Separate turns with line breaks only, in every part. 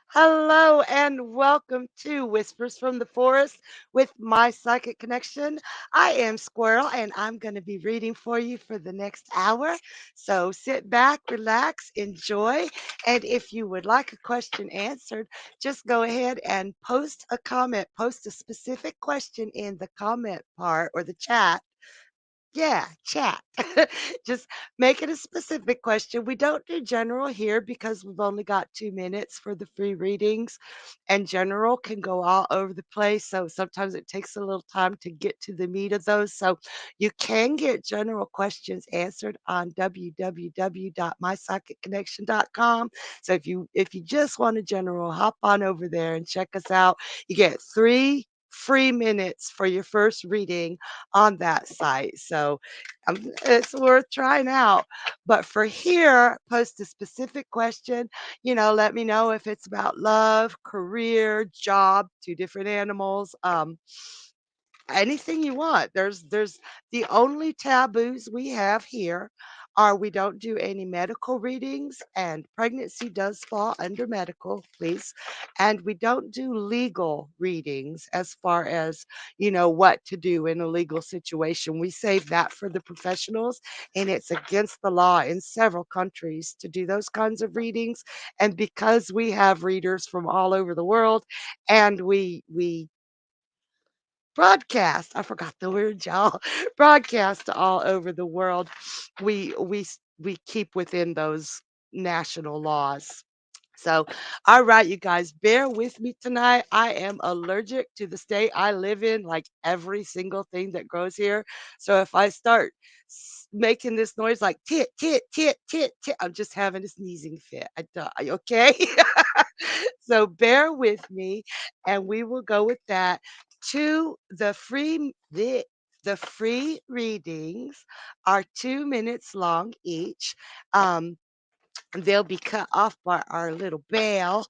Hello and welcome to Whispers from the Forest with my psychic connection. I am Squirrel and I'm going to be reading for you for the next hour. So sit back, relax, enjoy. And if you would like a question answered, just go ahead and post a comment, post a specific question in the comment part or the chat. Yeah, chat. Just make it a specific question. We don't do general here because we've only got 2 minutes for the free readings, and general can go all over the place. So sometimes it takes a little time to get to the meat of those. So you can get general questions answered on www.mypsychicconnection.com. So if you just want a general, hop on over there and check us out. You get 3 free minutes for your first reading on that site. So it's worth trying out. But for here, post a specific question. Let me know if it's about love, career, job, two different animals. Anything you want. There's the only taboos we have here are we don't do any medical readings, and pregnancy does fall under medical, please. And we don't do legal readings as far as, what to do in a legal situation. We save that for the professionals, and it's against the law in several countries to do those kinds of readings. And because we have readers from all over the world and we broadcast. I forgot the word, y'all. Broadcast all over the world. We keep within those national laws. So, all right, you guys, bear with me tonight. I am allergic to the state I live in, like every single thing that grows here. So if I start making this noise like tit, tit, tit, tit, tit, I'm just having a sneezing fit. I die, okay? So bear with me, and we will go with that to the free readings are 2 minutes long each. Um, they'll be cut off by our little bell,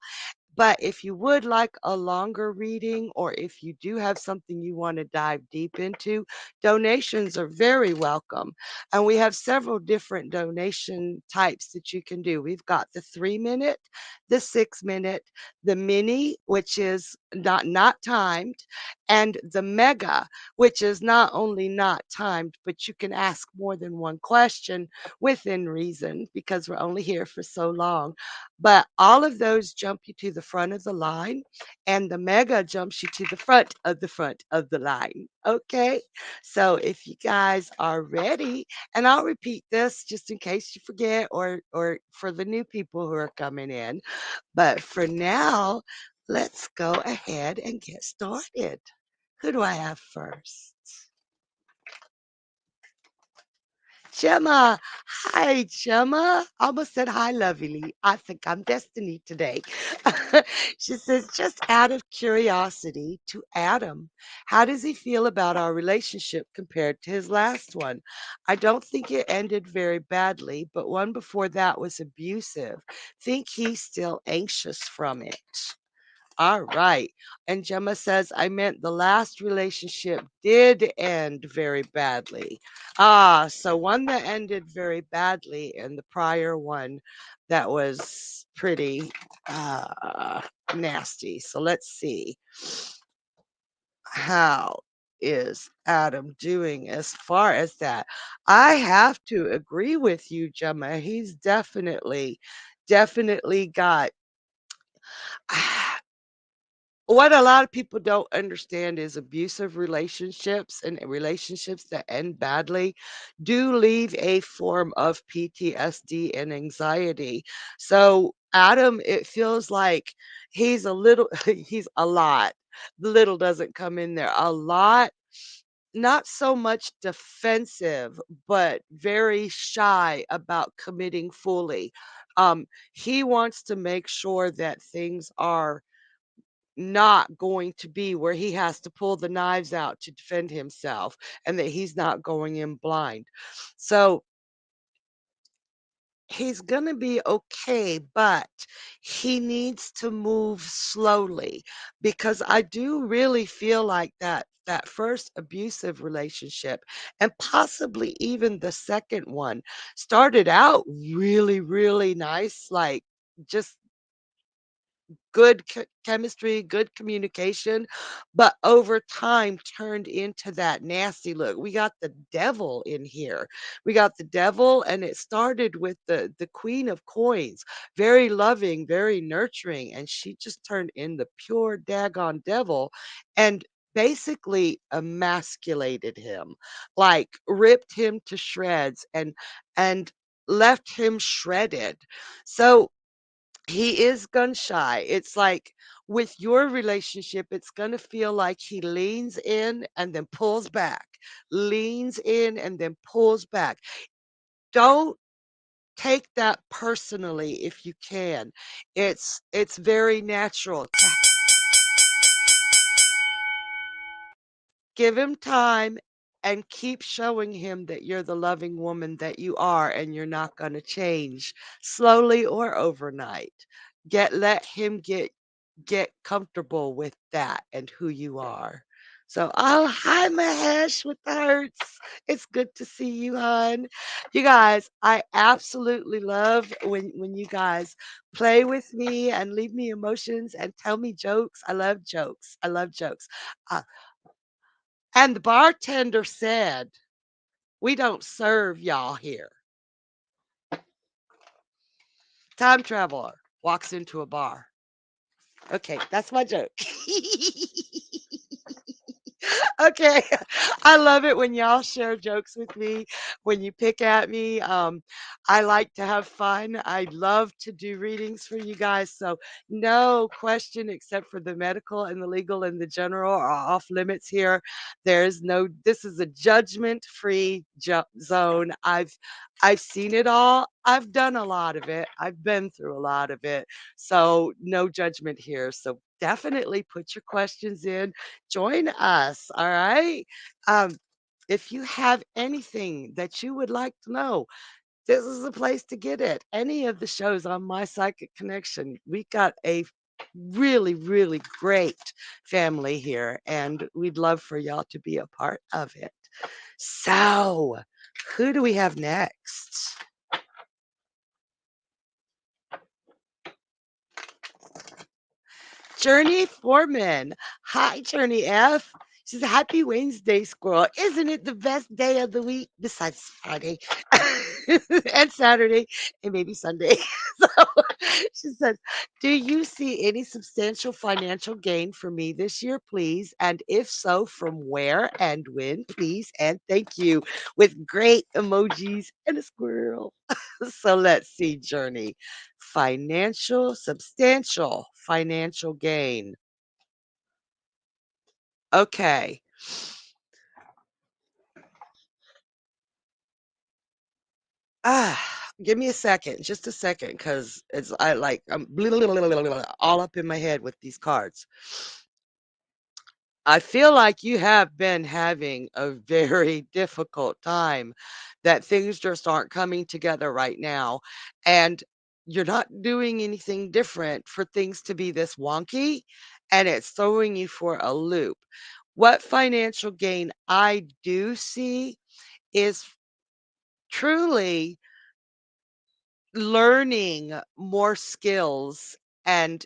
but if you would like a longer reading, or if you do have something you want to dive deep into, donations are very welcome. And we have several different donation types that you can do. We've got the 3 minute, the 6 minute, the mini, which is not timed, and the mega, which is not only not timed, but you can ask more than one question within reason because we're only here for so long. But all of those jump you to the front of the line, and the mega jumps you to the front of the line. Okay. So if you guys are ready, and I'll repeat this just in case you forget, or for the new people who are coming in. But for now, let's go ahead and get started. Who do I have first? Gemma. Hi, Gemma. Almost said hi, lovely. I think I'm Destiny today. She says, just out of curiosity to Adam, how does he feel about our relationship compared to his last one? I don't think it ended very badly, but one before that was abusive. Think he's still anxious from it. All right. And Gemma says, I meant the last relationship did end very badly. So one that ended very badly, and the prior one that was pretty nasty. So let's see. How is Adam doing as far as that? I have to agree with you, Gemma. He's definitely got what a lot of people don't understand is abusive relationships and relationships that end badly do leave a form of PTSD and anxiety. So, Adam, it feels like he's a little, he's a lot. The little doesn't come in there. A lot not so much defensive, but very shy about committing fully. He wants to make sure that things are not going to be where he has to pull the knives out to defend himself and that he's not going in blind. So he's gonna be okay, but he needs to move slowly because I do really feel like that first abusive relationship and possibly even the second one started out really, really nice, like just good chemistry, good communication, but over time turned into that nasty look. We got the devil in here. We got the devil, and it started with the queen of coins, very loving, very nurturing, and she just turned in the pure daggone devil and basically emasculated him, like ripped him to shreds and left him shredded. So he is gun shy. It's like with your relationship, it's gonna feel like he leans in and then pulls back, leans in and then pulls back. Don't take that personally if you can. It's very natural. Give him time and keep showing him that you're the loving woman that you are and you're not gonna change slowly or overnight. Let him get comfortable with that and who you are. So, oh, hi, Mahesh with the hearts. It's good to see you, hon. You guys, I absolutely love when you guys play with me and leave me emotions and tell me jokes. I love jokes. I love jokes. Uh, and the bartender said, "We don't serve y'all here." Time traveler walks into a bar. Okay, that's my joke. Okay. I love it when y'all share jokes with me, when you pick at me. I like to have fun. I love to do readings for you guys. So, no question except for the medical and the legal and the general are off limits here. There's no, this is a judgment free zone. I've seen it all. I've done a lot of it. I've been through a lot of it. So, no judgment here. So, definitely put your questions in. Join us, all right? Um, if you have anything that you would like to know, this is the place to get it. Any of the shows on My Psychic Connection, we got a really, really great family here, and we'd love for y'all to be a part of it. So, who do we have next? Journey Foreman. Hi, Journey F. She says, Happy Wednesday, Squirrel. Isn't it the best day of the week besides Friday and Saturday and maybe Sunday? So she says, Do you see any substantial financial gain for me this year, please? And if so, from where and when, please? And thank you with great emojis and a squirrel. So let's see, Journey. Substantial financial gain. Okay. Give me a second, just a second, because it's I like I'm all up in my head with these cards. I feel like you have been having a very difficult time, that things just aren't coming together right now, and you're not doing anything different for things to be this wonky, and it's throwing you for a loop. What financial gain I do see is truly learning more skills and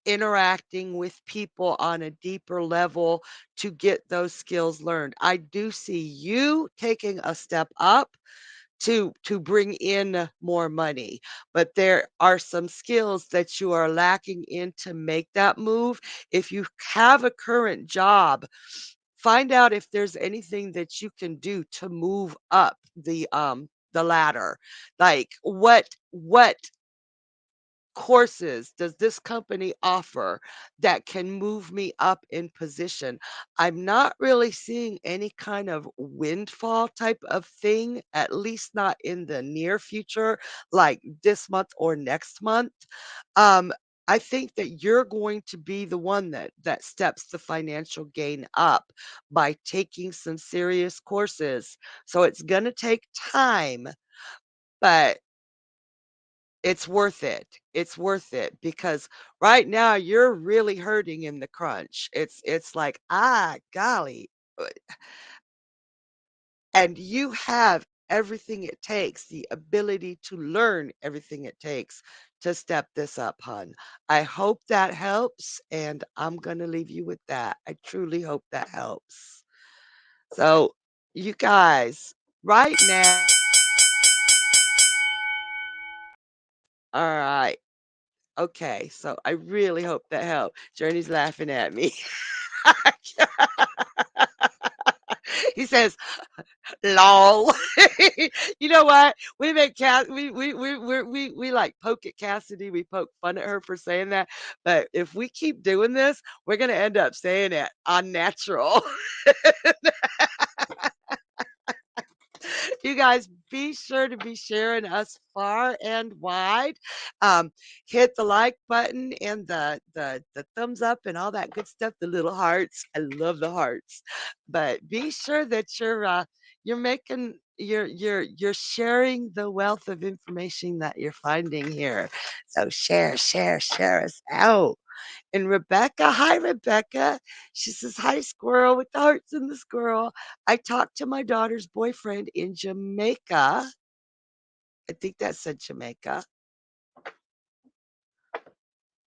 interacting with people on a deeper level to get those skills learned. I do see you taking a step up to bring in more money, but there are some skills that you are lacking in to make that move. If you have a current job, find out if there's anything that you can do to move up the ladder. Like what courses does this company offer that can move me up in position? I'm not really seeing any kind of windfall type of thing, at least not in the near future, like this month or next month. Um, I think that you're going to be the one that steps the financial gain up by taking some serious courses. So it's going to take time, but it's worth it. It's worth it because right now you're really hurting in the crunch. It's like, "Ah, golly," and you have everything it takes, the ability to learn everything it takes to step this up, hon. I hope that helps, and I'm gonna leave you with that. I truly hope that helps. So, you guys, right now alright. Okay, so I really hope that helped. Journey's laughing at me. He says, "Lol." You know what? We make we like poke at Cassidy. We poke fun at her for saying that. But if we keep doing this, we're gonna end up saying it unnatural. You guys be sure to be sharing us far and wide. Um, hit the like button and the thumbs up and all that good stuff, the little hearts. I love the hearts. But be sure that you're making you're sharing the wealth of information that you're finding here. So share us out. And Rebecca, hi Rebecca. She says, "Hi, squirrel with the hearts and the squirrel. I talked to my daughter's boyfriend in Jamaica." I think that said Jamaica.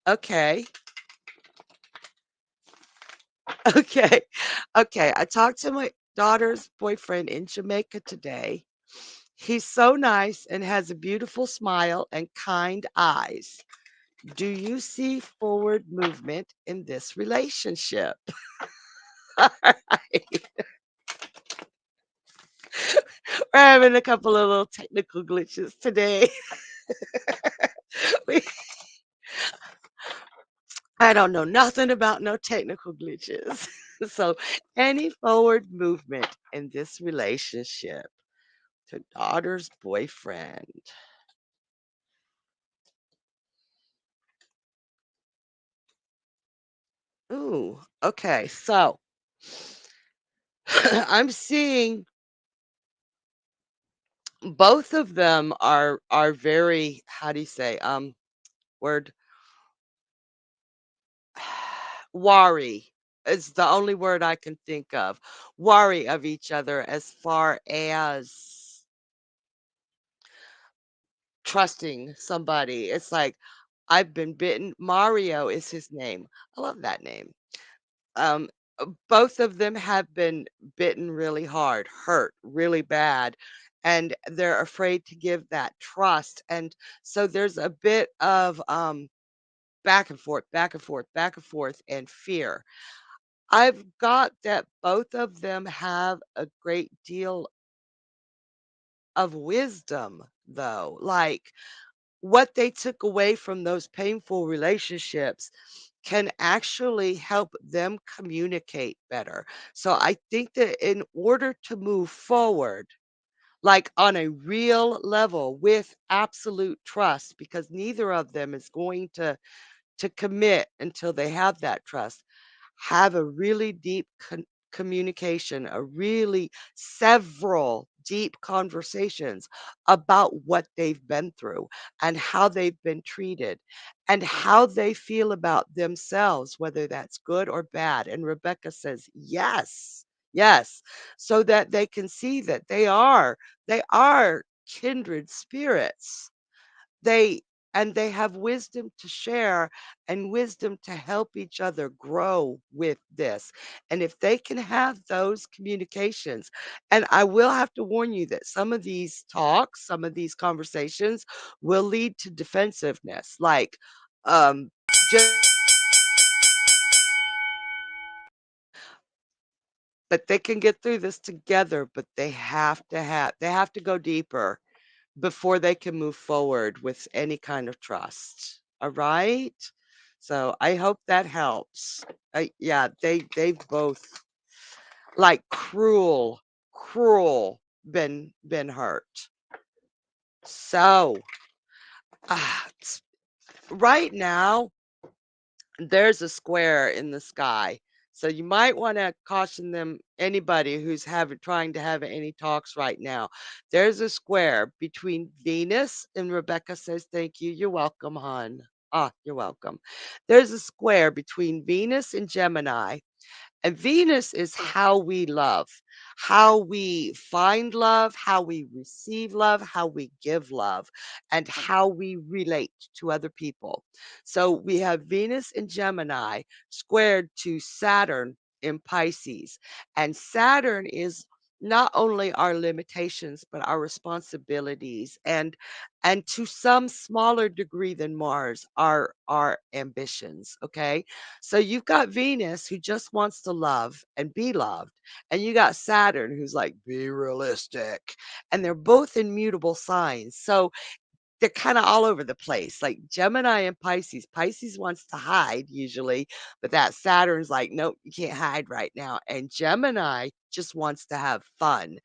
Okay. Okay. Okay. I talked to my daughter's boyfriend in Jamaica today. He's so nice and has a beautiful smile and kind eyes. Do you see forward movement in this relationship? We're having a couple of little technical glitches today. We I don't know nothing about no technical glitches. So, any forward movement in this relationship to daughter's boyfriend. Ooh, okay. So, I'm seeing both of them are very, how do you say, word wary is the only word I can think of. Wary of each other as far as trusting somebody. It's like, I've been bitten. Mario is his name. I love that name. Um, both of them have been bitten really hard, hurt really bad, and they're afraid to give that trust. And so there's a bit of back and forth, back and forth, back and forth, and fear. I've got that both of them have a great deal of wisdom, though. Like, what they took away from those painful relationships can actually help them communicate better. So I think that in order to move forward, like on a real level with absolute trust, because neither of them is going to commit until they have that trust, have a really deep communication, a really several deep conversations about what they've been through and how they've been treated and how they feel about themselves, whether that's good or bad. And Rebecca says, yes, yes, so that they can see that they are kindred spirits. They and they have wisdom to share and wisdom to help each other grow with this. And if they can have those communications, and I will have to warn you that some of these talks, some of these conversations will lead to defensiveness, like just but they can get through this together, but they have to go deeper before they can move forward with any kind of trust. All right? So I hope that helps. Yeah, they've both like cruel been hurt. So, s right now, there's a square in the sky. So you might wanna caution them anybody who's having trying to have any talks right now. There's a square between Venus and Rebecca says, "Thank you. You're welcome, hon." Ah, you're welcome. There's a square between Venus and Gemini, and Venus is how we love, how we find love, how we receive love, how we give love, and how we relate to other people. So we have Venus in Gemini squared to Saturn in Pisces. And Saturn is not only our limitations, but our responsibilities and to some smaller degree than Mars, our ambitions. Okay. So you've got Venus who just wants to love and be loved, and you got Saturn who's like, be realistic. And they're both immutable signs. So they're kind of all over the place. Like Gemini and Pisces. Pisces wants to hide usually, but that Saturn's like, nope, you can't hide right now. And Gemini just wants to have fun.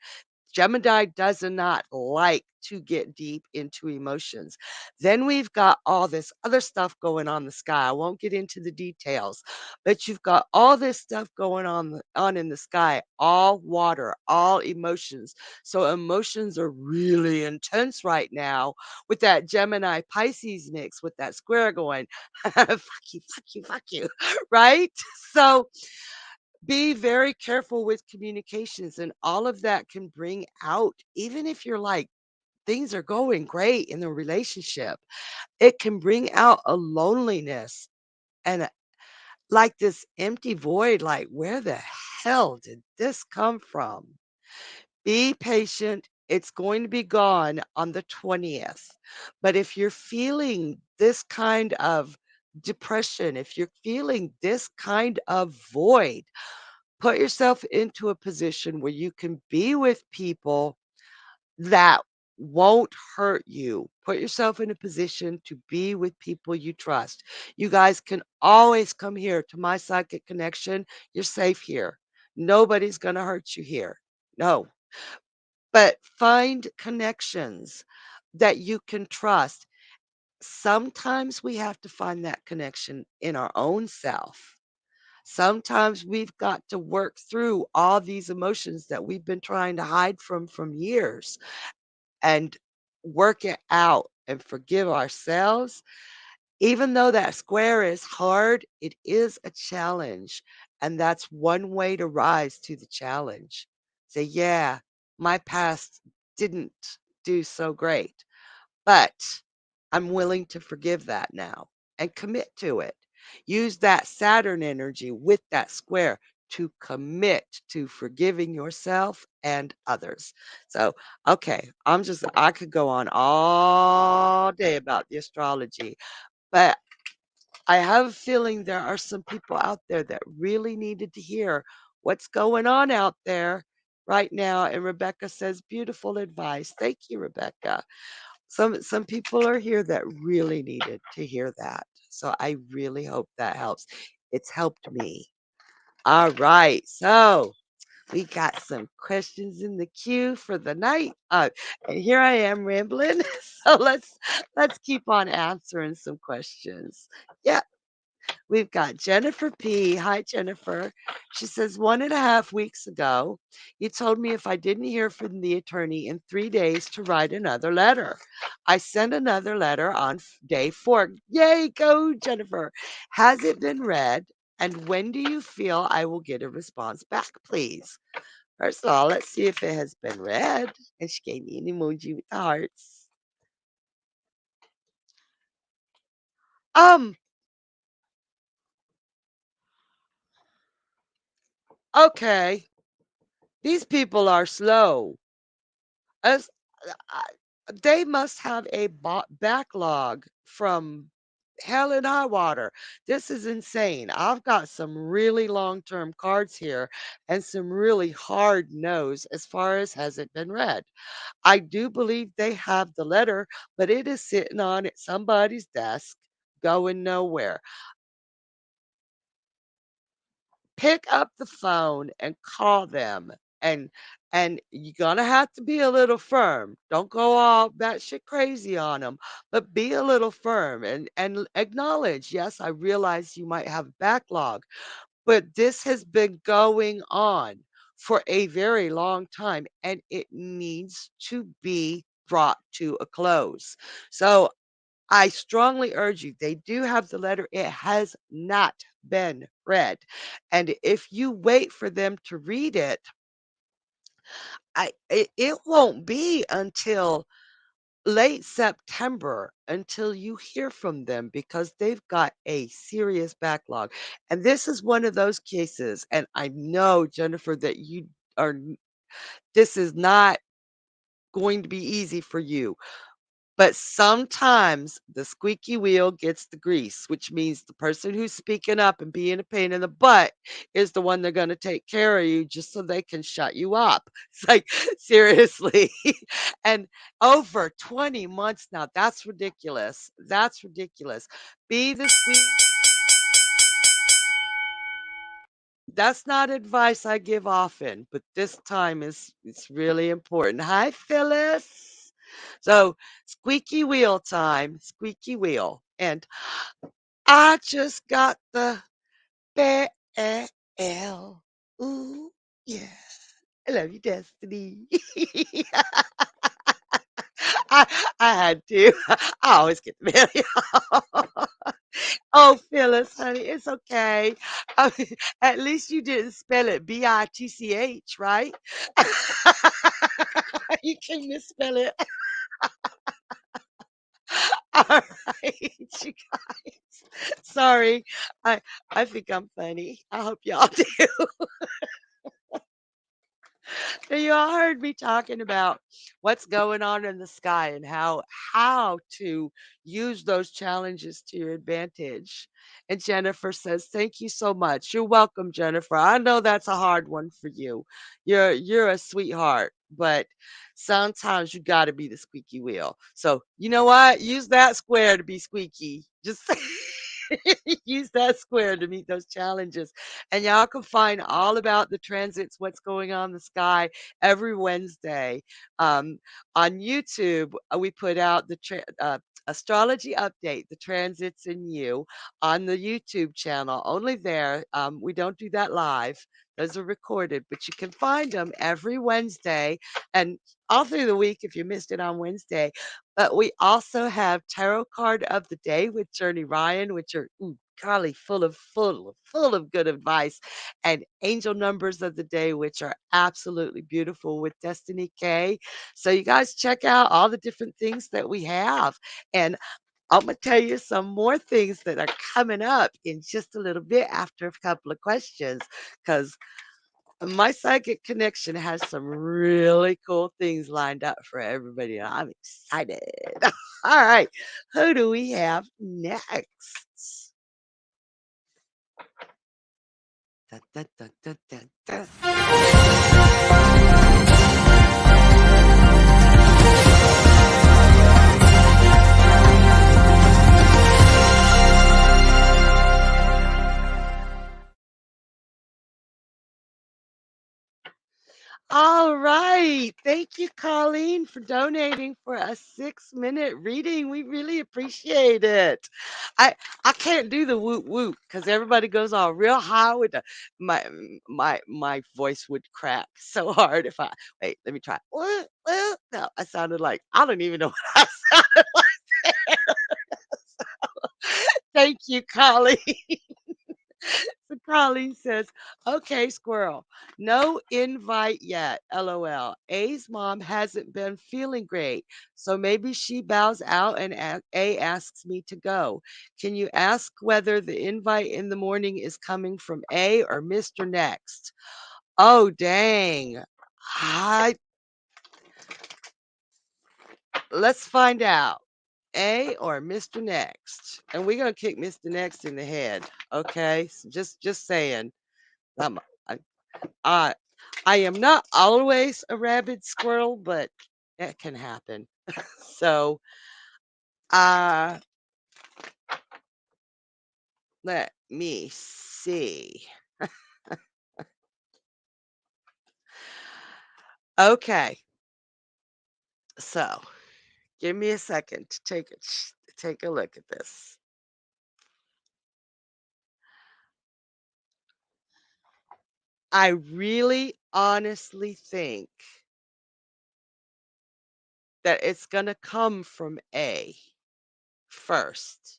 Gemini does not like to get deep into emotions. Then we've got all this other stuff going on in the sky. I won't get into the details, but you've got all this stuff going on in the sky, all water, all emotions. So emotions are really intense right now with that Gemini Pisces mix with that square going, fuck you, fuck you, fuck you, right? So be very careful with communications, and all of that can bring out, even if you're like, things are going great in the relationship, it can bring out a loneliness and like this empty void, like, where the hell did this come from? Be patient. It's going to be gone on the 20th. But if you're feeling this kind of depression, if you're feeling this kind of void, put yourself into a position where you can be with people that won't hurt you. Put yourself in a position to be with people you trust. You guys can always come here to my psychic connection. You're safe here. Nobody's going to hurt you here. No. But find connections that you can trust. Sometimes we have to find that connection in our own self. Sometimes we've got to work through all these emotions that we've been trying to hide from years and work it out and forgive ourselves. Even though that square is hard, it is a challenge. And that's one way to rise to the challenge. Say, yeah, my past didn't do so great. But I'm willing to forgive that now and commit to it. Use that Saturn energy with that square to commit to forgiving yourself and others. So, okay, I could go on all day about the astrology, but I have a feeling there are some people out there that really needed to hear what's going on out there right now. And Rebecca says, beautiful advice. Thank you, Rebecca. Some people are here that really needed to hear that. So I really hope that helps. It's helped me. All right. So we got some questions in the queue for the night. And here I am rambling. So let's keep on answering some questions. Yeah, we've got Jennifer P. Hi, Jennifer. She says, 1.5 weeks ago, you told me if I didn't hear from the attorney in 3 days to write another letter. I sent another letter on day 4. Yay, go, Jennifer. Has it been read? And when do you feel I will get a response back, please? First of all, let's see if it has been read. And she gave me an emoji with the hearts. Um, okay. These people are slow. As I they must have a backlog from hell and high water. This is insane. I've got some really long-term cards here and some really hard no's as far as has it been read. I do believe they have the letter, but it is sitting on somebody's desk. going nowhere. Pick up the phone and call them, and you're gonna have to be a little firm. Don't go all batshit crazy on them, but be a little firm and acknowledge, yes, I realize you might have a backlog, but this has been going on for a very long time and it needs to be brought to a close. So I strongly urge you, they do have the letter. It has not been read. And if you wait for them to read it, it won't be until late September until you hear from them because they've got a serious backlog. And this is one of those cases, and I know, Jennifer, that you are this is not going to be easy for you. But sometimes the squeaky wheel gets the grease, which means the person who's speaking up and being a pain in the butt is the one they're going to take care of you just so they can shut you up. It's like, seriously. And over 20 months now, that's ridiculous. That's ridiculous. Be the squeaky. That's not advice I give often, but this time is it's really important. Hi, Phyllis. So, squeaky wheel time, squeaky wheel. And I just got the bell. Ooh, yeah. I love you, Destiny. I, I had to. I always get the mail. Oh, Phyllis, honey, it's okay. I mean, at least you didn't spell it Bitch, right? You can misspell it. All right, you guys. Sorry. I I think I'm funny. I hope y'all do. So you all heard me talking about what's going on in the sky and how to use those challenges to your advantage. And Jennifer says, "Thank you so much." You're welcome, Jennifer. I know that's a hard one for you. You're a sweetheart, but sometimes you got to be the squeaky wheel. So you know what? Use that square to be squeaky. Just use that square to meet those challenges. And y'all can find all about the transits, what's going on in the sky every Wednesday. Um, on YouTube, we put out the astrology update, the transits in you, on the YouTube channel. Only there. We don't do that live. Those are recorded, but you can find them every Wednesday and all through the week if you missed it on Wednesday. But we also have Tarot Card of the Day with Journey Ryan, which are golly, full of good advice, and Angel Numbers of the Day, which are absolutely beautiful with Destiny K. So you guys check out all the different things that we have. And I'm gonna tell you some more things that are coming up in just a little bit after a couple of questions, because my psychic connection has some really cool things lined up for everybody. And I'm excited. All right. Who do we have next? Da, da, da, da, da, da. All right. Thank you, Colleen, for donating for a 6-minute reading. We really appreciate it. I I can't do the woot woot because everybody goes all real high with my voice would crack so hard if I wait, let me try. Woot, woot. No, I sounded like I don't even know what I sounded like. Thank you, Colleen. So Colleen says, "Okay, Squirrel, no invite yet. LOL. A's mom hasn't been feeling great, so maybe she bows out and A asks me to go. Can you ask whether the invite in the morning is coming from A or Mr. Next?" Oh, dang. I Let's find out. A or Mr. Next. And we're gonna kick Mr. Next in the head. Okay. So just saying. Um, I, I I am not always a rabid squirrel, but that can happen. So, uh, Let me see. Okay, so give me a second to take a look at this. I really honestly think that it's gonna come from A first,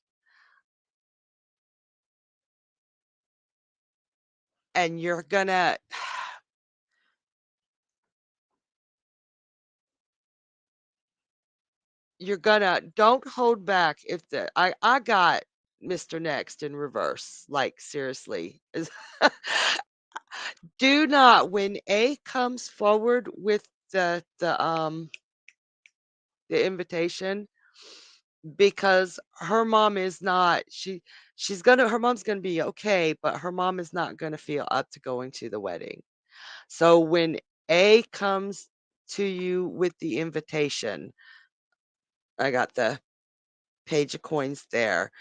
and you're gonna don't hold back if I got Mr. Next in reverse, like, seriously. Do not when A comes forward with the invitation, because her mom is not her mom's gonna be okay, but her mom is not gonna feel up to going to the wedding. So when A comes to you with the invitation, I got the page of coins there.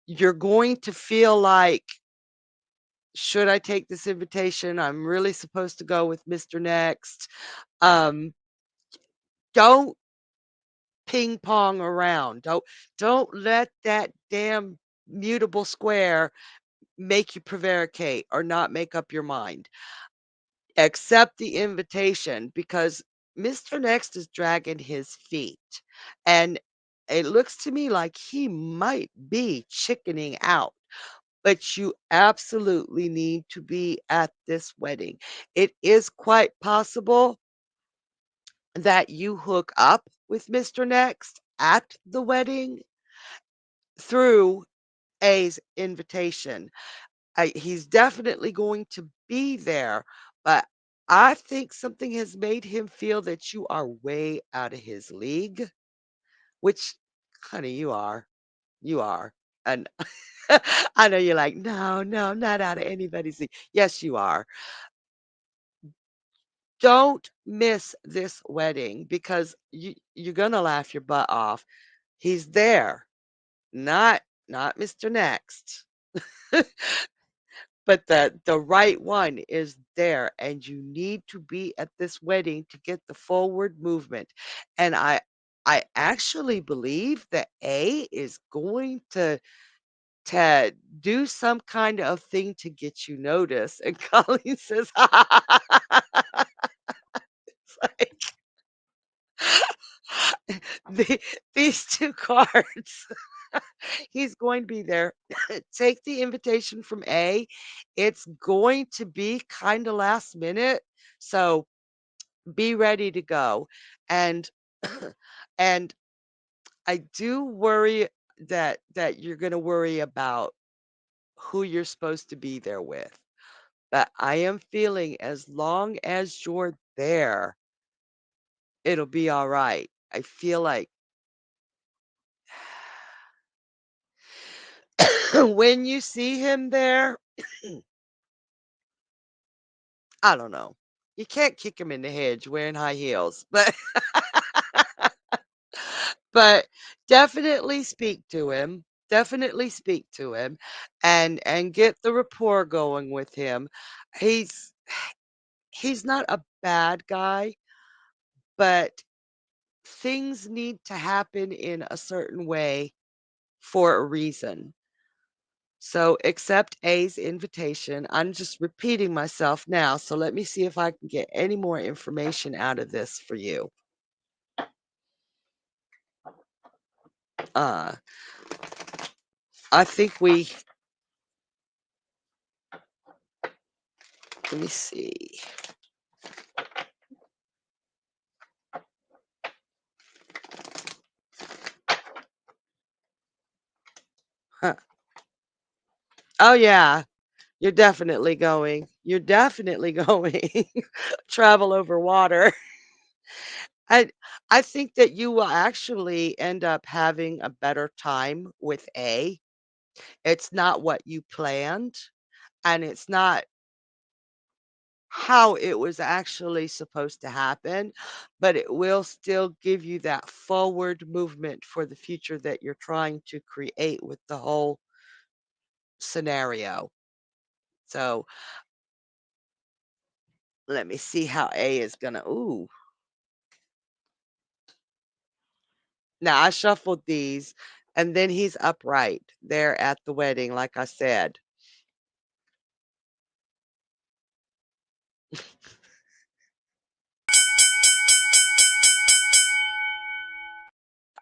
You're going to feel like, should I take this invitation? I'm really supposed to go with Mr. Next. Um, don't ping pong around. Don't let that damn mutable square make you prevaricate or not make up your mind. Accept the invitation because Mr. Next is dragging his feet. And it looks to me like he might be chickening out, but you absolutely need to be at this wedding. It is quite possible that you hook up with Mr. Next at the wedding through A's invitation. He's definitely going to be there, but I think something has made him feel that you are way out of his league, which, honey, you are. You are. And I know you're like, no, no, I'm not out of anybody's league. Yes, you are. Don't miss this wedding because you're gonna laugh your butt off. He's there, not Mr. Next. But the right one is there, and you need to be at this wedding to get the forward movement. And I actually believe that A is going to do some kind of thing to get you noticed. And Colleen says, it's like, the, these two cards. He's going to be there. Take the invitation from A. It's going to be kind of last minute. So be ready to go. And and I do worry that you're going to worry about who you're supposed to be there with. But I am feeling as long as you're there, it'll be all right. I feel like when you see him there, I don't know. You can't kick him in the head wearing high heels, but but definitely speak to him. Definitely speak to him and get the rapport going with him. He's he's not a bad guy, but things need to happen in a certain way for a reason. So accept A's invitation. I'm just repeating myself now, so let me see if I can get any more information out of this for you. Uh, I think let me see. Huh. Oh yeah, you're definitely going. You're definitely going. Travel over water. I I think that you will actually end up having a better time with A. It's not what you planned, and it's not how it was actually supposed to happen, but it will still give you that forward movement for the future that you're trying to create with the whole scenario. So let me see how A is gonna. Ooh. Now I shuffled these, and then he's upright there at the wedding, like I said.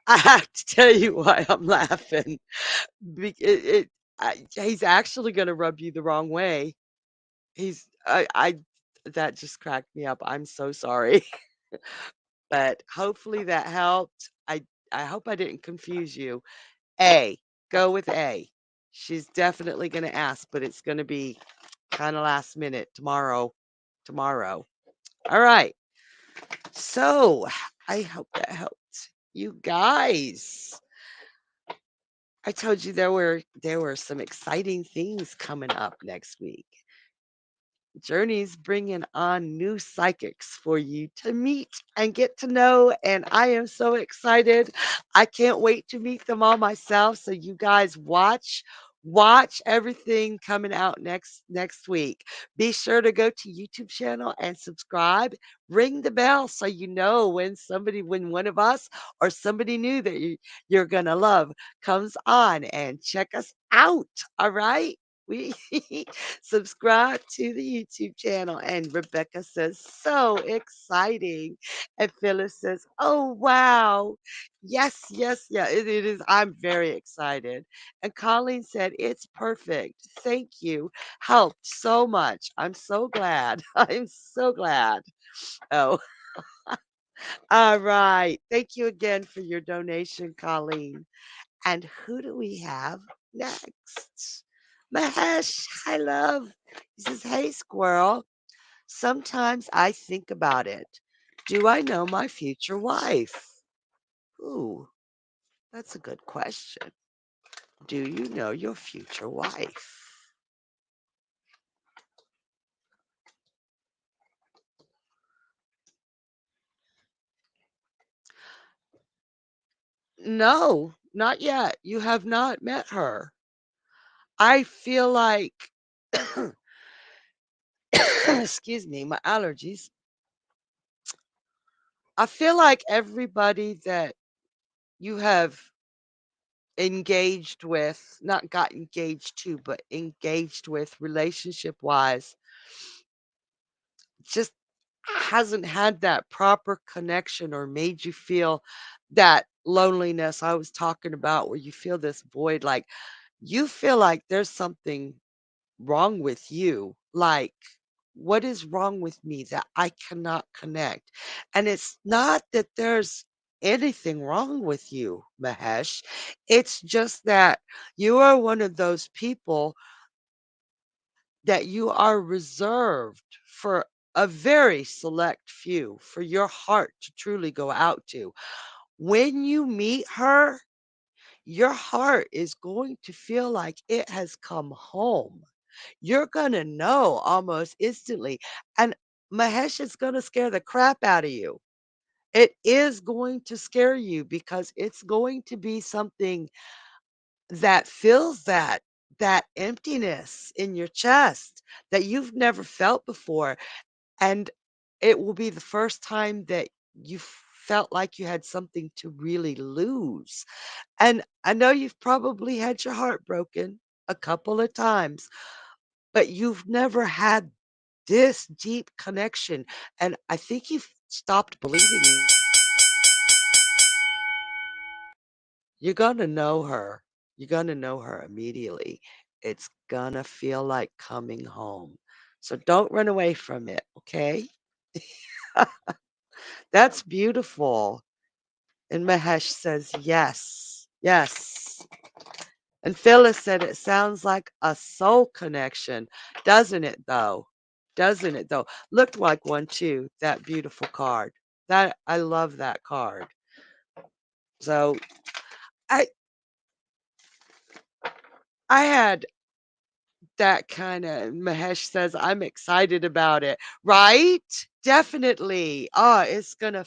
I have to tell you why I'm laughing. He's actually gonna rub you the wrong way. I that just cracked me up. I'm so sorry. But hopefully that helped. I hope I didn't confuse you. A, go with A. She's definitely gonna ask, but it's gonna be kinda last minute tomorrow. Tomorrow. All right. So, I hope that helped. You guys, I told you there were some exciting things coming up next week. Journey's bringing on new psychics for you to meet and get to know, and I am so excited. I can't wait to meet them all myself. So you guys watch everything coming out next week. Be sure to go to YouTube channel and subscribe. Ring the bell so you know when one of us or somebody new that you're gonna love comes on, and check us out. All right. We subscribe to the YouTube channel. And Rebecca says, so exciting. And Phyllis says, oh, wow. Yes, yes, yeah, it is. I'm very excited. And Colleen said, it's perfect. Thank you. Helped so much. I'm so glad. I'm so glad. Oh, all right. Thank you again for your donation, Colleen. And who do we have next? Mahesh, hi love. He says, hey squirrel. Sometimes I think about it. Do I know my future wife? Ooh, that's a good question. Do you know your future wife? No, not yet. You have not met her. I feel like, excuse me, my allergies. I feel like everybody that you have engaged with, not got engaged to, but engaged with relationship wise, just hasn't had that proper connection or made you feel that loneliness I was talking about, where you feel this void, like you feel like there's something wrong with you. Like, what is wrong with me that I cannot connect? And it's not that there's anything wrong with you, Mahesh. It's just that you are one of those people that you are reserved for a very select few, for your heart to truly go out to. When you meet her, your heart is going to feel like it has come home. You're gonna know almost instantly, and Mahesh is gonna scare the crap out of you. It is going to scare you because it's going to be something that fills that emptiness in your chest that you've never felt before, and it will be the first time that you felt like you had something to really lose. And I know you've probably had your heart broken a couple of times, but you've never had this deep connection, and I think you've stopped believing. You're gonna know her. You're gonna know her immediately. It's gonna feel like coming home. So don't run away from it, okay? That's beautiful. And Mahesh says, yes, yes. And Phyllis said, it sounds like a soul connection. Doesn't it, though? Doesn't it, though? Looked like one, too, that beautiful card. That I love that card. So I I had that kinda Mahesh says, "I'm excited about it." Right? Definitely. Oh, it's gonna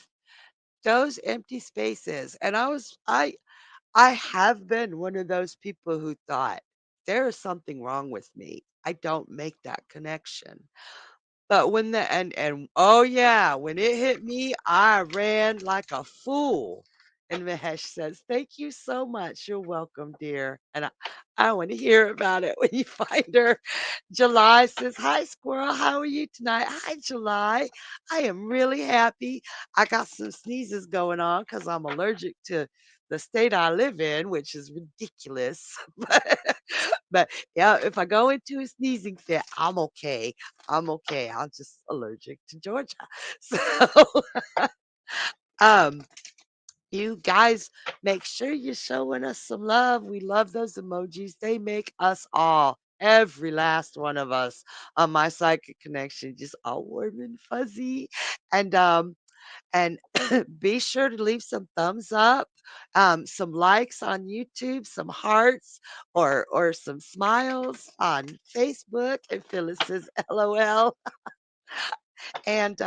those empty spaces, and I have been one of those people who thought, there is something wrong with me. I don't make that connection. But when the and oh yeah, when it hit me, I ran like a fool. And Mahesh says, "Thank you so much. You're welcome, dear." And I want to hear about it when you find her. July says, "Hi, Squirrel. How are you tonight?" Hi, July. I am really happy. I got some sneezes going on because I'm allergic to the state I live in, which is ridiculous. But yeah, if I go into a sneezing fit, I'm okay. I'm okay. I'm just allergic to Georgia. So, um, you guys make sure you're showing us some love. We love those emojis. They make us all, every last one of us on my psychic connection, just all warm and fuzzy. And be sure to leave some thumbs up, some likes on YouTube, some hearts, or some smiles on Facebook. And Phyllis says, "LOL." And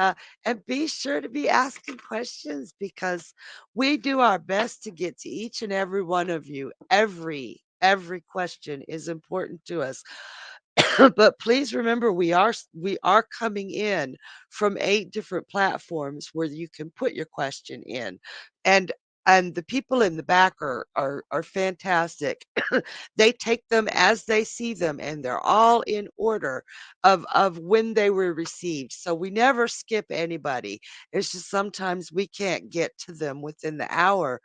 be sure to be asking questions because we do our best to get to each and every one of you. Every question is important to us. But please remember we are coming in from 8 different platforms where you can put your question in. And and the people in the back are fantastic. They take them as they see them, and they're all in order of when they were received. So we never skip anybody. It's just sometimes we can't get to them within the hour.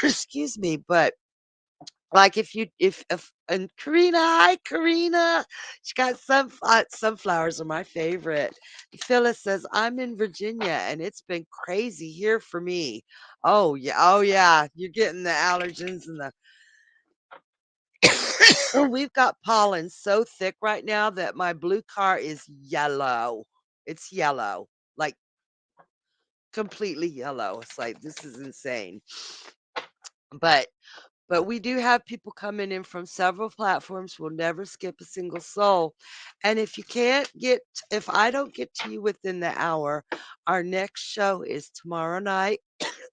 Excuse me, but like, if you if and Karina, hi, Karina. She got sunflowers are my favorite. Phyllis says, "I'm in Virginia, and it's been crazy here for me." Oh, yeah, you're getting the allergens and the we've got pollen so thick right now that my blue car is yellow. It's yellow, like, completely yellow. It's like, this is insane. But we do have people coming in from several platforms. We'll never skip a single soul. And if I don't get to you within the hour, our next show is tomorrow night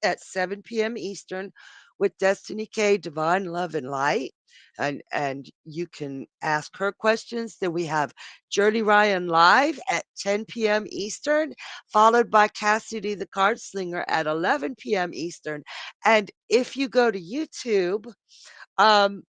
at 7 p.m. Eastern with Destiny K, Divine Love and Light. And you can ask her questions. Then we have Journey Ryan live at 10 p.m. Eastern, followed by Cassidy the Card Slinger at 11 p.m. Eastern. And if you go to YouTube, um,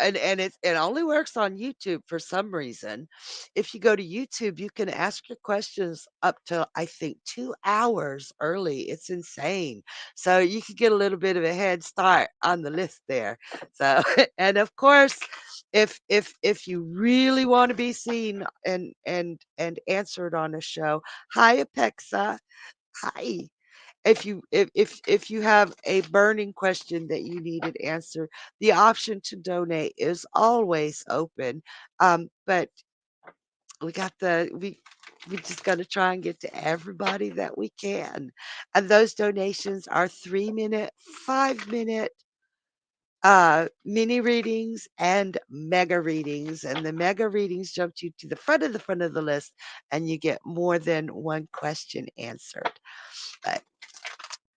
it only works on YouTube for some reason. If you go to YouTube, you can ask your questions up to, I think, 2 hours early. It's insane. So you could get a little bit of a head start on the list there. So and of course, if you really want to be seen and answered on a show, hi Apexa. Hi. If you have a burning question that you needed answered, the option to donate is always open. But we got the we just got to try and get to everybody that we can. And those donations are 3-minute, 5-minute mini readings and mega readings. And the mega readings jump you to the front of the list, and you get more than one question answered. But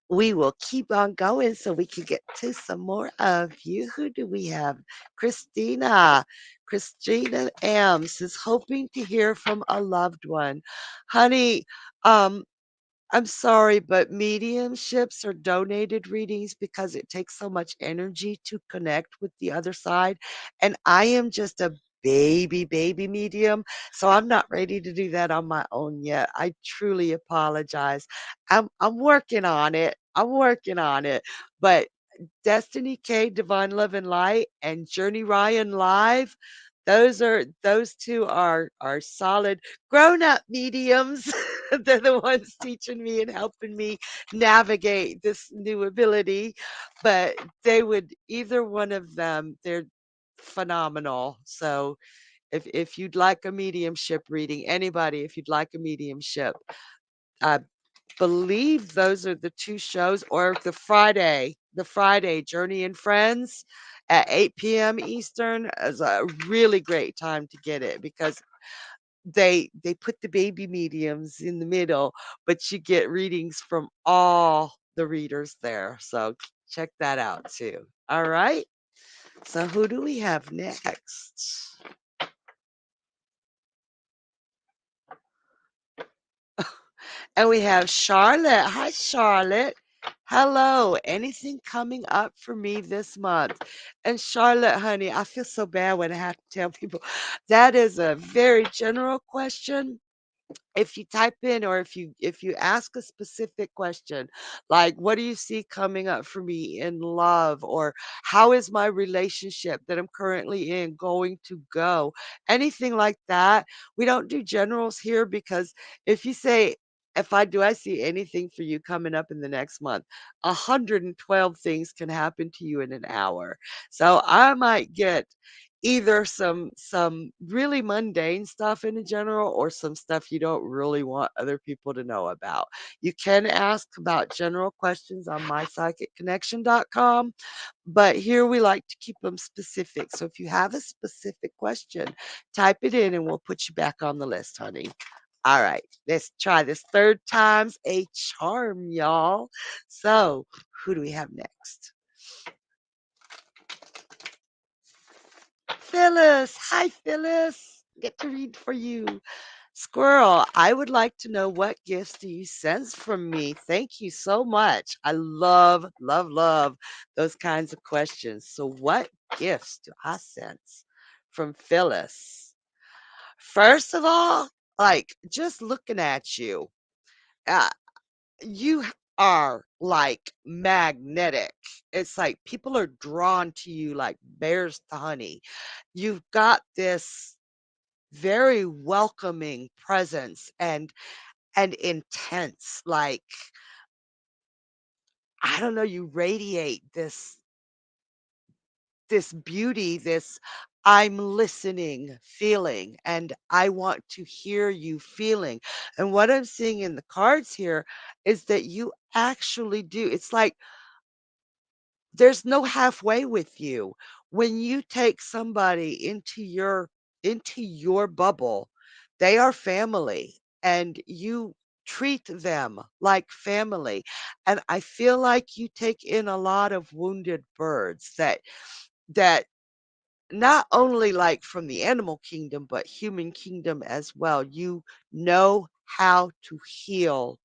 we will keep on going so we can get to some more of you. Who do we have? Christina. Christina M says, hoping to hear from a loved one. Honey, um, I'm sorry, but mediumships are donated readings because it takes so much energy to connect with the other side. And I am just a baby medium. So I'm not ready to do that on my own yet. I truly apologize. I'm working on it. I'm working on it. But Destiny K, Divine Love and Light, and Journey Ryan Live. Those two are solid grown-up mediums. They're the ones teaching me and helping me navigate this new ability. But they would either one of them, they're phenomenal. So if you'd like a mediumship reading, anybody, if you'd like a mediumship, uh, believe those are the 2 shows or the Friday Journey and Friends at 8 p.m. Eastern is a really great time to get it because they put the baby mediums in the middle, but you get readings from all the readers there. So check that out too. All right. So who do we have next? And we have Charlotte. Hi, Charlotte. Hello. Anything coming up for me this month? And Charlotte, honey, I feel so bad when I have to tell people that is a very general question. If you type in or if you ask a specific question, like what do you see coming up for me in love, or how is my relationship that I'm currently in going to go, anything like that. We don't do generals here because if you say, if I see anything for you coming up in the next month, 112 things can happen to you in an hour. So I might get either some really mundane stuff in general or some stuff you don't really want other people to know about. You can ask about general questions on mypsychicconnection.com, but here we like to keep them specific. So if you have a specific question, type it in and we'll put you back on the list, honey. All right, let's try this third time's a charm, y'all. So who do we have next? Phyllis. Hi, Phyllis. Get to read for you. Squirrel, I would like to know what gifts do you sense from me? Thank you so much. I love, love, love those kinds of questions. So, what gifts do I sense from Phyllis? First of all, like just looking at you, uh, you are like magnetic. It's like people are drawn to you like bears to honey. You've got this very welcoming presence and intense, like, I don't know, you radiate this beauty, this I'm listening feeling, and I want to hear you feeling. And what I'm seeing in the cards here is that you actually do. It's like there's no halfway with you. When you take somebody into your bubble, they are family and you treat them like family. And I feel like you take in a lot of wounded birds that not only like from the animal kingdom, but human kingdom as well. You know how to heal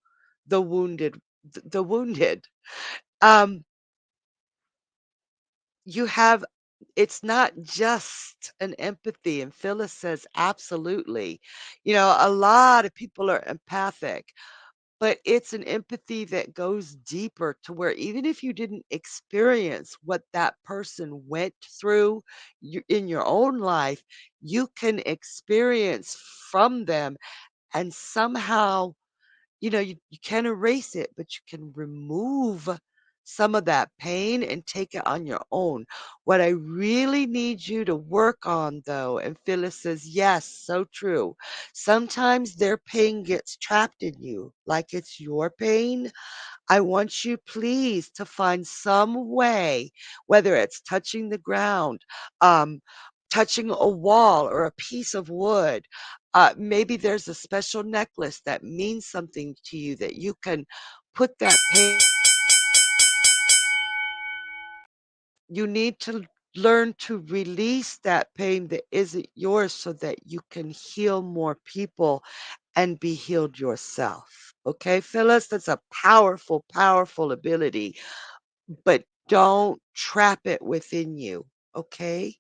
the wounded, the wounded. Um, you have it's not just an empathy, and Phyllis says absolutely. You know, a lot of people are empathic, but it's an empathy that goes deeper to where even if you didn't experience what that person went through in your own life, you can experience from them and somehow you can't erase it, but you can remove some of that pain and take it on your own. What I really need you to work on, though, and Phyllis says, yes, so true. Sometimes their pain gets trapped in you, like it's your pain. I want you, please, to find some way, whether it's touching the ground, um, touching a wall or a piece of wood. Maybe there's a special necklace that means something to you that you can put that pain. You need to learn to release that pain that isn't yours so that you can heal more people and be healed yourself. Okay, Phyllis, that's a powerful, powerful ability, but don't trap it within you. Okay.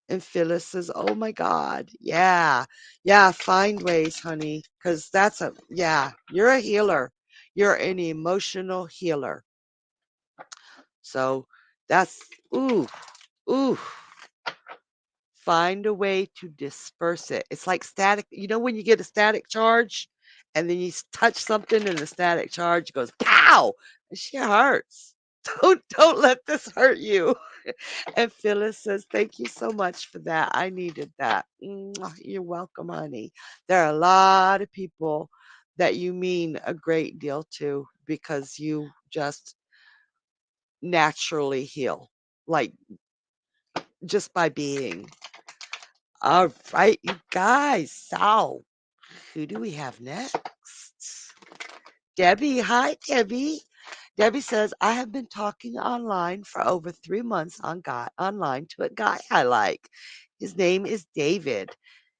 And Phyllis says, oh my God. Yeah. Yeah. Find ways, honey. Cause yeah, you're a healer. You're an emotional healer. So that's, ooh, ooh. Find a way to disperse it. It's like static. You know when you get a static charge and then you touch something and the static charge goes pow, and she hurts. Don't let this hurt you. And Phyllis says, thank you so much for that. I needed that. Mwah, you're welcome, honey. There are a lot of people that you mean a great deal to because you just naturally heal, like just by being. All right, you guys. So, who do we have next? Debbie. Hi, Debbie. Debbie says, I have been talking online for over 3 months online to a guy I like. His name is David.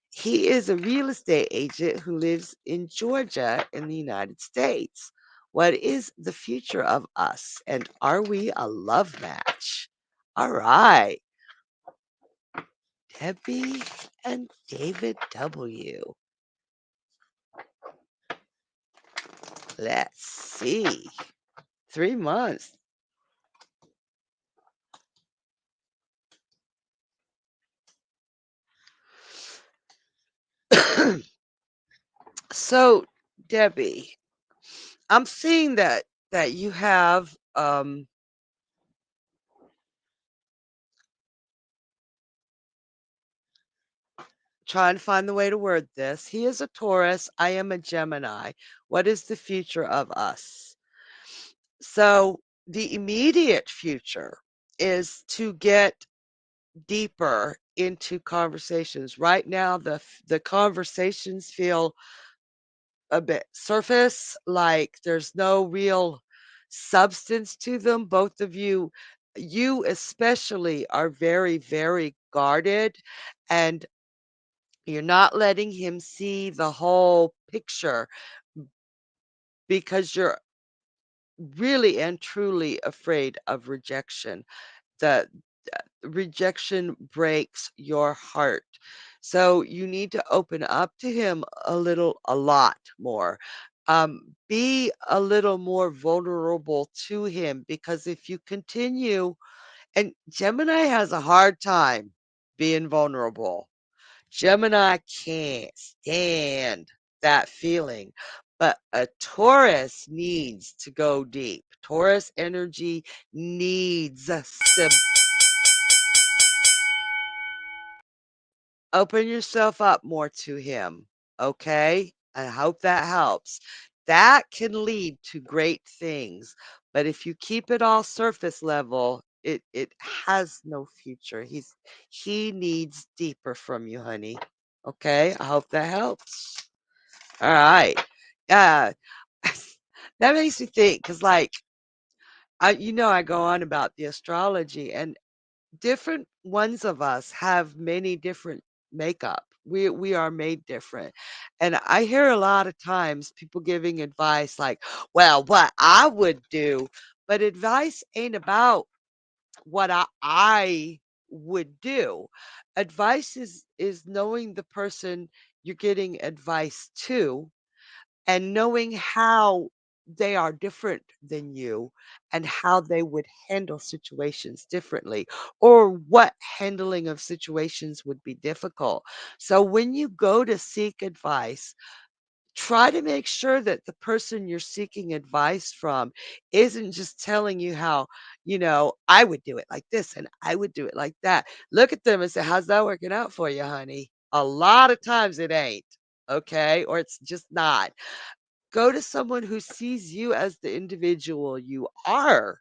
He is a real estate agent who lives in Georgia in the United States. What is the future of us? And are we a love match? All right, Debbie and David W. Let's see. 3 months. So, Debbie, I'm seeing that you have trying to find the way to word this. He is a Taurus. I am a Gemini. What is the future of us? So, the immediate future is to get deeper into conversations. Right now, the conversations feel a bit surface, like there's no real substance to them. Both of you especially are very, very guarded, and you're not letting him see the whole picture because you're really and truly afraid of rejection. The rejection breaks your heart. So you need to open up to him a lot more. Be a little more vulnerable to him because if you continue, and Gemini has a hard time being vulnerable. Gemini can't stand that feeling, but a Taurus needs to go deep. Taurus energy needs open yourself up more to him, okay? I hope that helps. That can lead to great things, but if you keep it all surface level, it has no future. He needs deeper from you, honey. Okay? I hope that helps. All right. Uh, that makes me think, cause like, I go on about the astrology, and different ones of us have many different makeup. We are made different. And I hear a lot of times people giving advice like, well, what I would do, but advice ain't about what I would do. Advice is knowing the person you're getting advice to and knowing how they are different than you and how they would handle situations differently or what handling of situations would be difficult. So when you go to seek advice, try to make sure that the person you're seeking advice from isn't just telling you how, I would do it like this and I would do it like that. Look at them and say, how's that working out for you, honey? A lot of times it ain't. Okay. Or it's just not. Go to someone who sees you as the individual you are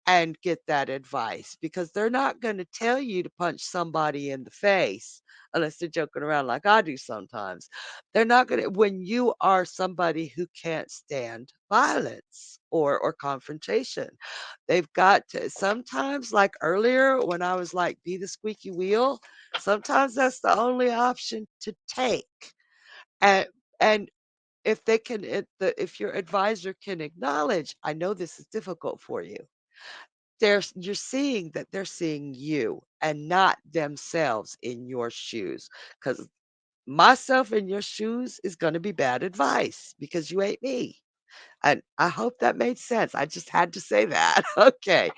and get that advice because they're not going to tell you to punch somebody in the face unless they're joking around like I do sometimes. They're not going to, when you are somebody who can't stand violence or confrontation. They've got to sometimes, like earlier when I was like, be the squeaky wheel, sometimes that's the only option to take. And and if your advisor can acknowledge, "I know this is difficult for you." You're seeing that they're seeing you and not themselves in your shoes. Because myself in your shoes is gonna be bad advice because you ain't me. And I hope that made sense. I just had to say that. Okay.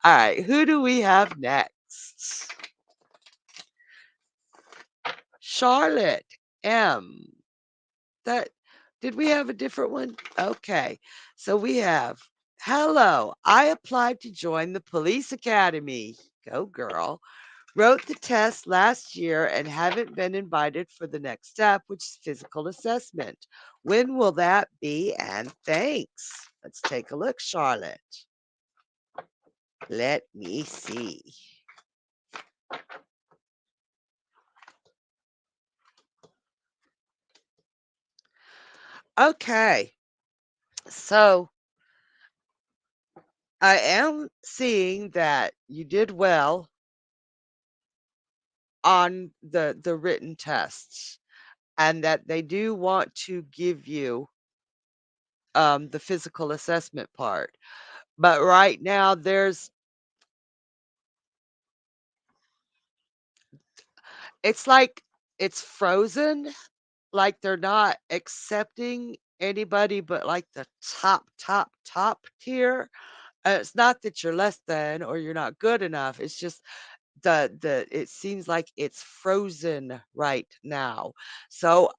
Alright, who do we have next? Charlotte M. That did we have a different one? Okay. So we have, hello, I applied to join the police academy. Go girl. Wrote the test last year and haven't been invited for the next step, which is physical assessment. When will that be? And thanks. Let's take a look, Charlotte. Let me see. Okay. So I am seeing that you did well on the written tests and that they do want to give you the physical assessment part. But right now it's like it's frozen, like they're not accepting anybody but like the top tier. It's not that you're less than or you're not good enough. It's just the it seems like it's frozen right now. So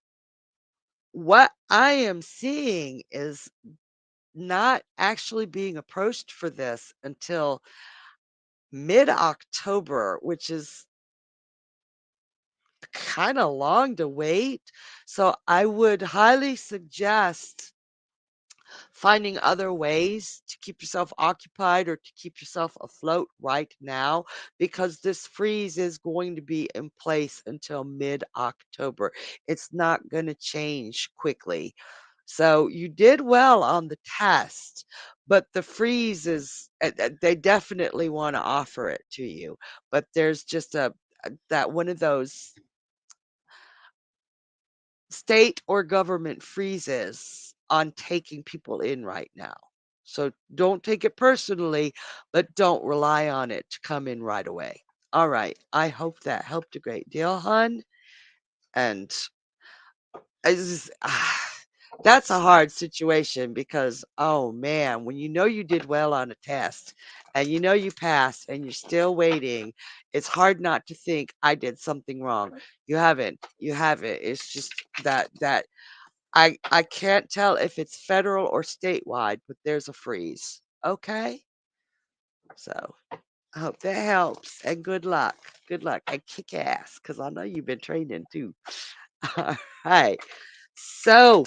what I am seeing is not actually being approached for this until mid-October, which is kind of long to wait. So I would highly suggest finding other ways to keep yourself occupied or to keep yourself afloat right now because this freeze is going to be in place until mid-October. It's not going to change quickly. So you did well on the test, but the freeze is, they definitely want to offer it to you. But there's just that one of those state or government freezes on taking people in right now. So don't take it personally, but don't rely on it to come in right away. All right. I hope that helped a great deal, hon. And I just, that's a hard situation because, oh man, when you know you did well on a test and you know you passed and you're still waiting, it's hard not to think I did something wrong. You haven't. You haven't. It's just that I can't tell if it's federal or statewide, but there's a freeze. Okay? So, I hope that helps and good luck. Good luck and kick ass because I know you've been training too. All right. So,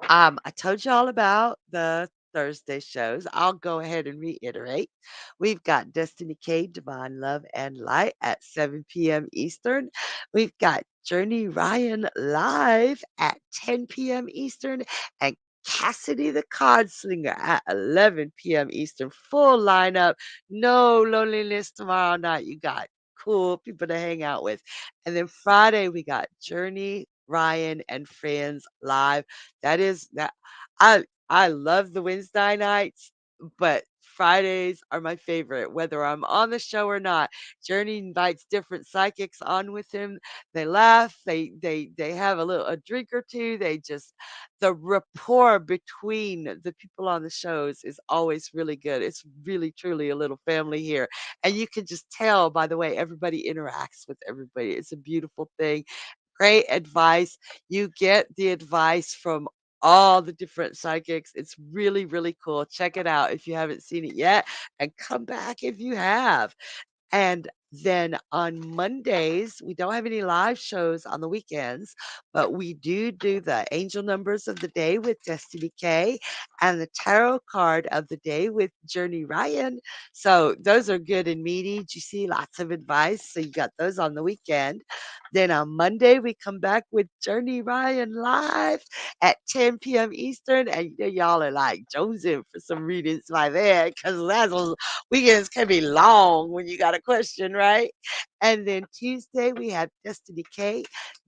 I told you all about the Thursday shows. I'll go ahead and reiterate. We've got Destiny K, Divine Love and Light at 7 p.m. Eastern. We've got Journey Ryan live at 10 p.m. Eastern and Cassidy the Codslinger at 11 p.m. Eastern. Full lineup. No loneliness tomorrow night. You got cool people to hang out with. And then Friday, we got Journey, Ryan, and Friends live. That is that I love the Wednesday nights, but Fridays are my favorite, whether I'm on the show or not. Journey invites different psychics on with him. They laugh, they have a drink or two. They just the rapport between the people on the shows is always really good. It's really truly a little family here. And you can just tell by the way everybody interacts with everybody. It's a beautiful thing. Great advice. You get the advice from all the different psychics. It's really, really cool. Check it out if you haven't seen it yet, and come back if you have. And then on Mondays, we don't have any live shows on the weekends, but we do the angel numbers of the day with Destiny K and the tarot card of the day with Journey Ryan. So those are good and meaty, juicy, lots of advice. So you got those on the weekend. Then on Monday, we come back with Journey Ryan live at 10 p.m. Eastern. And you know, y'all are like Joseph for some readings by there because that's weekends can be long when you got a question, right? And then Tuesday, we have Destiny K,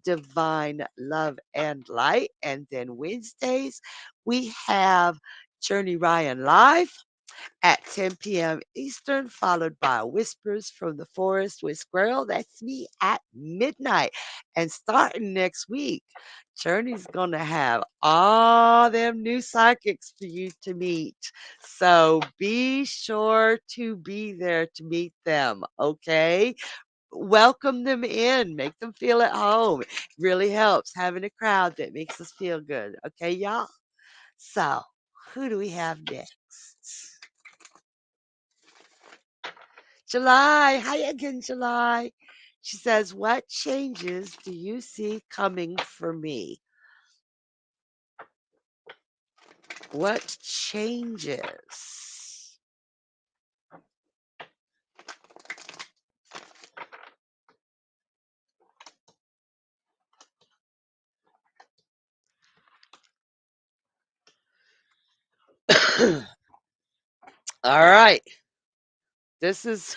Divine Love and Light. And then Wednesdays, we have Journey Ryan Live at 10 p.m. Eastern, followed by Whispers from the Forest with Squirrel. That's me at midnight. And starting next week, Journey's going to have all them new psychics for you to meet. So be sure to be there to meet them, okay? Welcome them in, make them feel at home. Really helps having a crowd that makes us feel good. Okay, y'all? So, who do we have next? July. Hi again, July. She says, what changes do you see coming for me? What changes? All right. This is,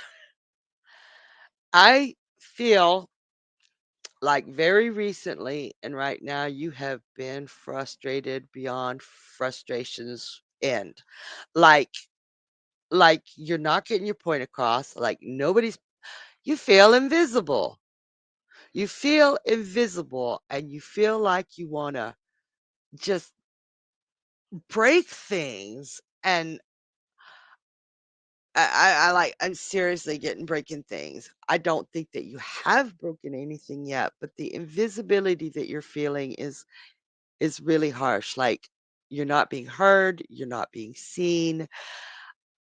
I feel like very recently and right now you have been frustrated beyond frustration's end. Like, you're not getting your point across. Like nobody's, you feel invisible. You feel invisible and you feel like you want to just break things. And I'm seriously getting breaking things. I don't think that you have broken anything yet, but the invisibility that you're feeling is really harsh. Like you're not being heard, you're not being seen.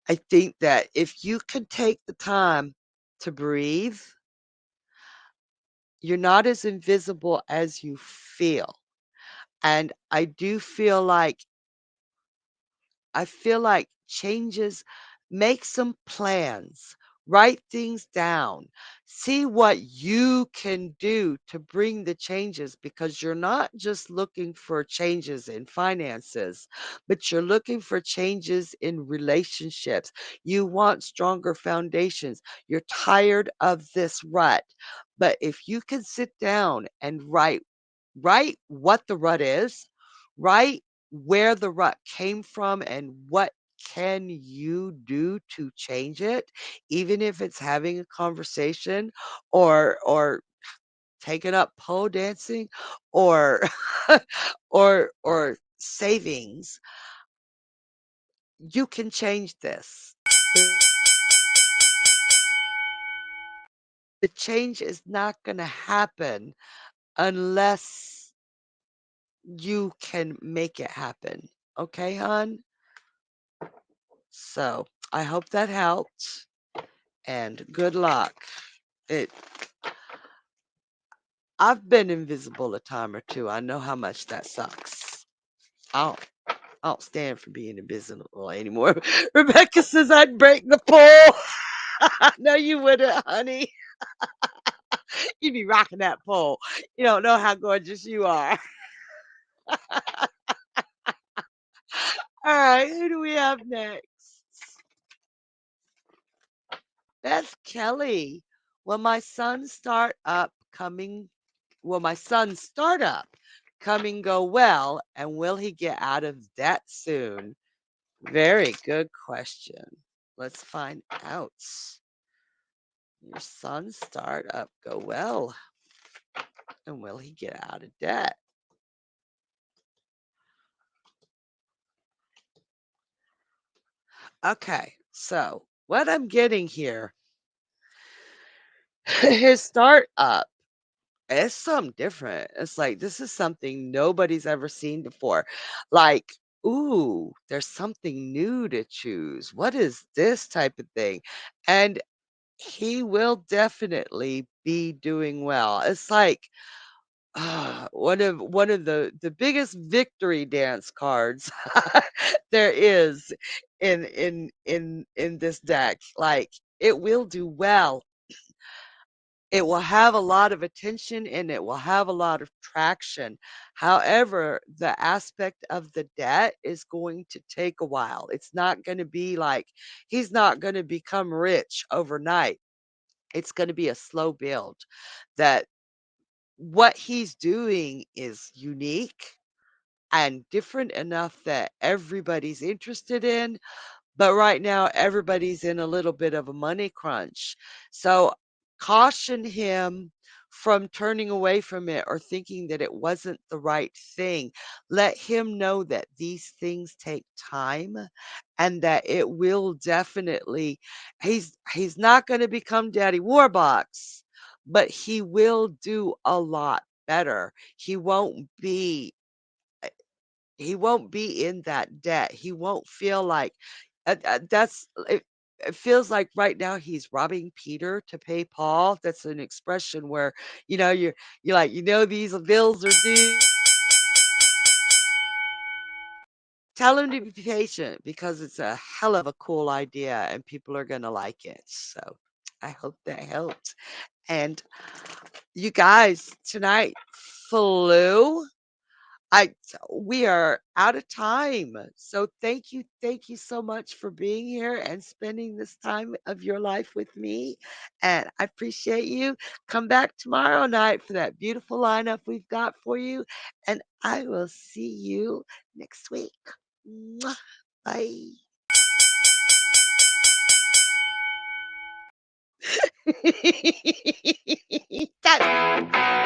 I think that if you could take the time to breathe, you're not as invisible as you feel. And I feel like changes, make some plans, write things down, see what you can do to bring the changes because you're not just looking for changes in finances, but you're looking for changes in relationships. You want stronger foundations. You're tired of this rut. But if you can sit down and write what the rut is, write where the rut came from and what can you do to change it, even if it's having a conversation or taking up pole dancing or or savings, you can change this. The change is not going to happen unless you can make it happen. Okay, hon? So I hope that helped and good luck. It I've been invisible a time or two. I know how much that sucks. I don't, I don't stand for being invisible anymore. Rebecca says I'd break the pole. No, you wouldn't, honey. You'd be rocking that pole. You don't know how gorgeous you are. All right, who do we have next? Beth Kelly. Will my son start up coming? Will my son's startup coming go well? And will he get out of debt soon? Very good question. Let's find out. Your son's startup go well? And will he get out of debt? Okay, so what I'm getting here, his startup is something different. It's like this is something nobody's ever seen before. Like, ooh, there's something new to choose. What is this type of thing? And he will definitely be doing well. It's like one of the biggest victory dance cards there is in this deck. Like it will do well. It will have a lot of attention and it will have a lot of traction. However, the aspect of the debt is going to take a while. It's not going to be like he's not going to become rich overnight. It's going to be a slow build. That what he's doing is unique and different enough that everybody's interested in, but right now, everybody's in a little bit of a money crunch. So caution him from turning away from it or thinking that it wasn't the right thing. Let him know that these things take time and that it will definitely, he's not going to become Daddy Warbox, but he will do a lot better. He won't be in that debt. He won't feel like that's it feels like right now he's robbing Peter to pay Paul. That's an expression where, you're like, these bills are due. Tell him to be patient because it's a hell of a cool idea and people are gonna like it. So I hope that helped. And you guys, tonight flew. We are out of time. So thank you so much for being here and spending this time of your life with me. And I appreciate you. Come back tomorrow night for that beautiful lineup we've got for you. And I will see you next week. Mwah. Bye. Done.